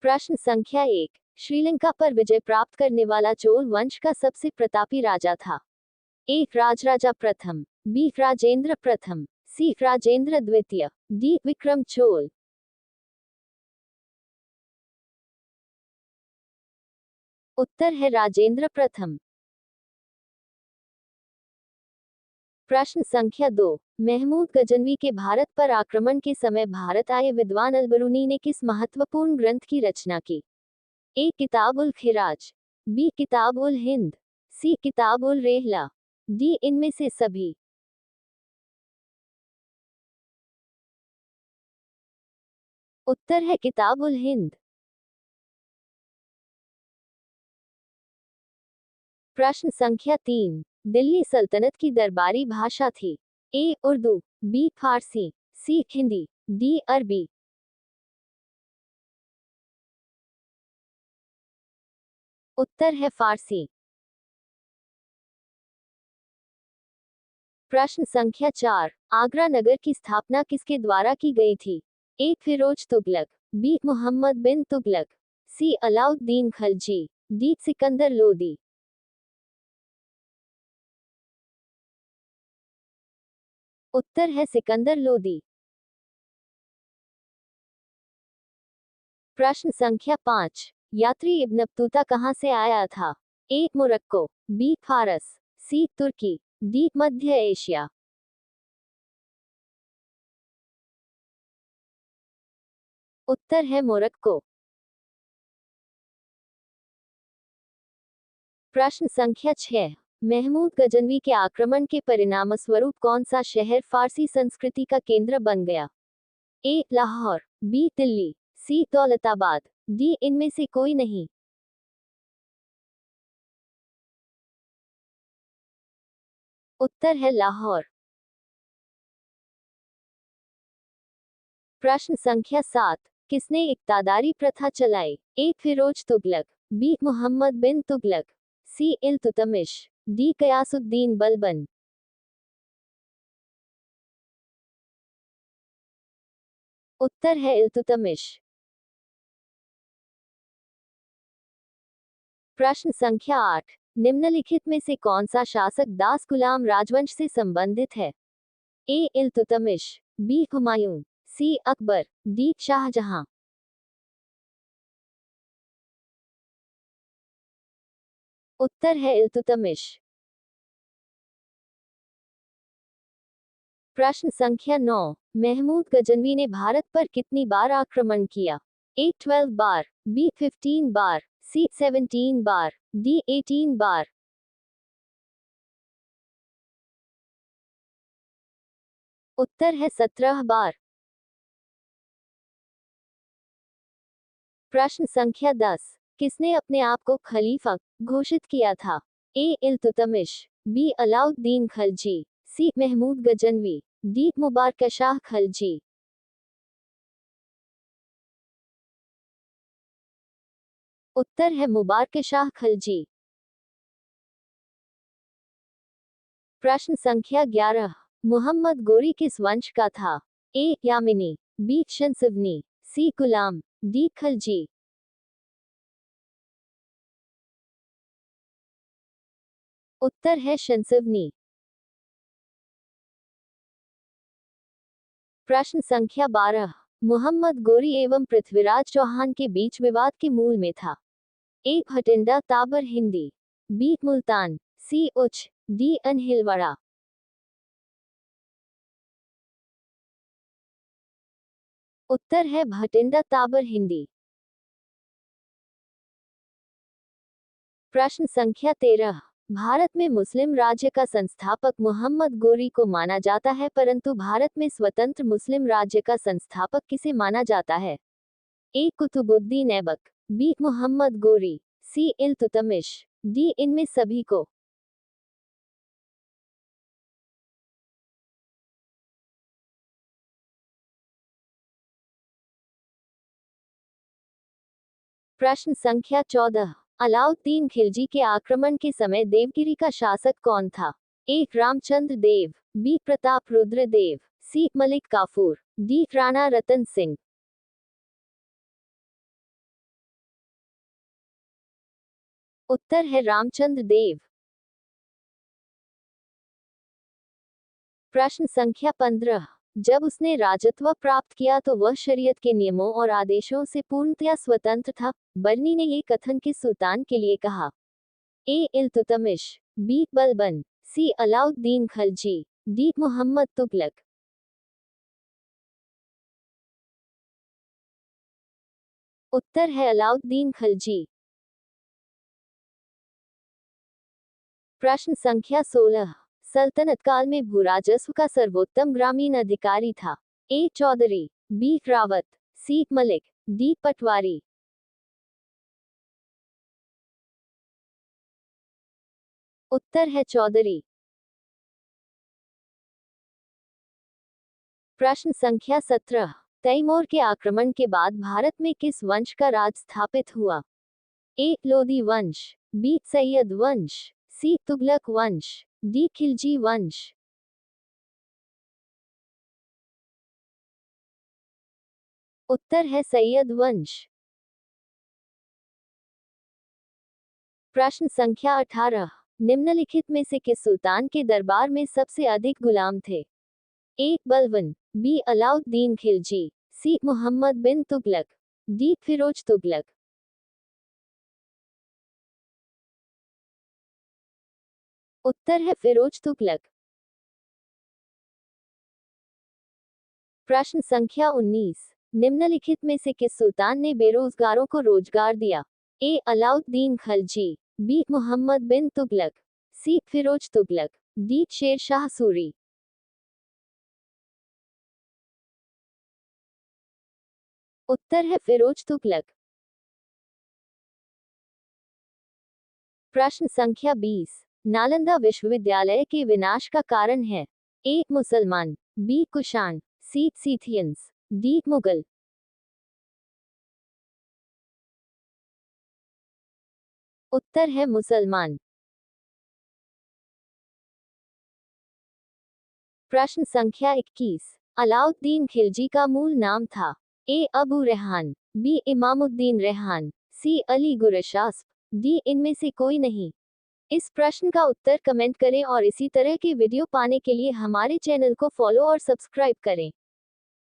प्रश्न संख्या 1। श्रीलंका पर विजय प्राप्त करने वाला चोल वंश का सबसे प्रतापी राजा था। ए राजराजा प्रथम, बी राजेंद्र प्रथम, सी राजेंद्र द्वितीय, डी विक्रम चोल। उत्तर है राजेंद्र प्रथम। प्रश्न संख्या 2। महमूद गजनवी के भारत पर आक्रमण के समय भारत आए विद्वान अलबरूनी ने किस महत्वपूर्ण ग्रंथ की रचना की? ए किताब उल खिराज, बी किताब उल हिंद, सी किताब उल रेहला, डी इनमें से सभी। उत्तर है किताब उल हिंद। प्रश्न संख्या 3। दिल्ली सल्तनत की दरबारी भाषा थी। ए उर्दू, बी फारसी, सी हिंदी, डी अरबी। उत्तर है फारसी। प्रश्न संख्या 4। आगरा नगर की स्थापना किसके द्वारा की गई थी? ए फिरोज तुगलक, बी मोहम्मद बिन तुगलक, सी अलाउद्दीन खलजी, डी सिकंदर लोदी। उत्तर है सिकंदर लोदी। प्रश्न संख्या 5। यात्री इब्न बतूता कहाँ से आया था? ए मोरक्को, बी फारस, सी तुर्की, डी मध्य एशिया। उत्तर है मोरक्को। प्रश्न संख्या 6। महमूद गजनवी के आक्रमण के परिणामस्वरूप कौन सा शहर फारसी संस्कृति का केंद्र बन गया? ए लाहौर, बी दिल्ली, सी दौलताबाद, डी इनमें से कोई नहीं। उत्तर है लाहौर। प्रश्न संख्या 7। किसने इक्तादारी प्रथा चलाई? ए फिरोज तुगलक, बी मोहम्मद बिन तुगलक, सी इल्तुतमिश, डी कयासुद्दीन बलबन। उत्तर है इल्तुतमिश। प्रश्न संख्या 8। निम्नलिखित में से कौन सा शासक दास गुलाम राजवंश से संबंधित है? ए इल्तुतमिश, बी हुमायूं, सी अकबर, डी शाहजहां। उत्तर है इल्तुतमिश। प्रश्न संख्या 9। महमूद गजनवी ने भारत पर कितनी बार आक्रमण किया? ए 12 बार, बी 15 बार, सी 17 बार, डी 18 बार। उत्तर है 17 बार। प्रश्न संख्या 10। किसने अपने आप को खलीफा घोषित किया था? ए इल्तुतमिश, बी अलाउद्दीन खलजी, सी महमूद गजनवी, डी मुबारक शाह खलजी। उत्तर है मुबारक शाह खलजी। प्रश्न संख्या 11। मोहम्मद गोरी किस वंश का था? ए यामिनी, बी शंसवनी, सी गुलाम, डी खलजी। उत्तर है शंसवनी। प्रश्न संख्या 12। मोहम्मद गोरी एवं पृथ्वीराज चौहान के बीच विवाद के मूल में था? ए भटिंडा ताबर हिंदी, बी मुल्तान, सी उच्च, डी अनहिलवाड़ा। उत्तर है भटिंडा ताबर हिंदी। प्रश्न संख्या 13। भारत में मुस्लिम राज्य का संस्थापक मोहम्मद गोरी को माना जाता है, परंतु भारत में स्वतंत्र मुस्लिम राज्य का संस्थापक किसे माना जाता है? ए कुतुबुद्दीन ऐबक, बी मोहम्मद गोरी, सी इल्तुतमिश, डी इनमें सभी को। प्रश्न संख्या 14। अलाउद्दीन खिलजी के आक्रमण के समय देवगिरी का शासक कौन था? ए रामचंद्र देव, बी प्रताप रुद्र देव, सी मलिक काफूर, डी राणा रतन सिंह। उत्तर है रामचंद्र देव। प्रश्न संख्या 15। जब उसने राजत्व प्राप्त किया तो वह शरीयत के नियमों और आदेशों से पूर्णतया स्वतंत्र था। बर्नी ने ये कथन किस सुल्तान के लिए कहा? ए इल्तुतमिश, बी बलबन, सी अलाउद्दीन खलजी, डी मोहम्मद तुगलक। उत्तर है अलाउद्दीन खलजी। प्रश्न संख्या 16। सल्तनत काल में भूराजस्व का सर्वोत्तम ग्रामीण अधिकारी था? ए चौधरी, बी रावत, सी मलिक, डी पटवारी। उत्तर है चौधरी। प्रश्न संख्या 17। तैमूर के आक्रमण के बाद भारत में किस वंश का राज स्थापित हुआ? ए लोदी वंश, बी सैयद वंश, सी तुगलक वंश, डी खिलजी वंश। उत्तर है सैयद वंश। प्रश्न संख्या 18। निम्नलिखित में से किस सुल्तान के दरबार में सबसे अधिक गुलाम थे? ए बलबन, बी अलाउद्दीन खिलजी, सी मोहम्मद बिन तुगलक, डी फिरोज तुगलक। उत्तर है फिरोज तुगलक। प्रश्न संख्या 19। निम्नलिखित में से किस सुल्तान ने बेरोजगारों को रोजगार दिया? ए अलाउद्दीन खलजी, बी मोहम्मद बिन तुगलक, सी फिरोज तुगलक, डी शेर शाह सूरी। उत्तर है फिरोज तुगलक। प्रश्न संख्या 20। नालंदा विश्वविद्यालय के विनाश का कारण है? ए मुसलमान, बी कुषाण, सी सीथियंस, डी मुगल। उत्तर है मुसलमान। प्रश्न संख्या 21। अलाउद्दीन खिलजी का मूल नाम था? ए अबू रेहान, बी इमामुद्दीन रेहान, सी अली गुरशास्प, डी इनमें से कोई नहीं। इस प्रश्न का उत्तर कमेंट करें और इसी तरह के वीडियो पाने के लिए हमारे चैनल को फॉलो और सब्सक्राइब करें।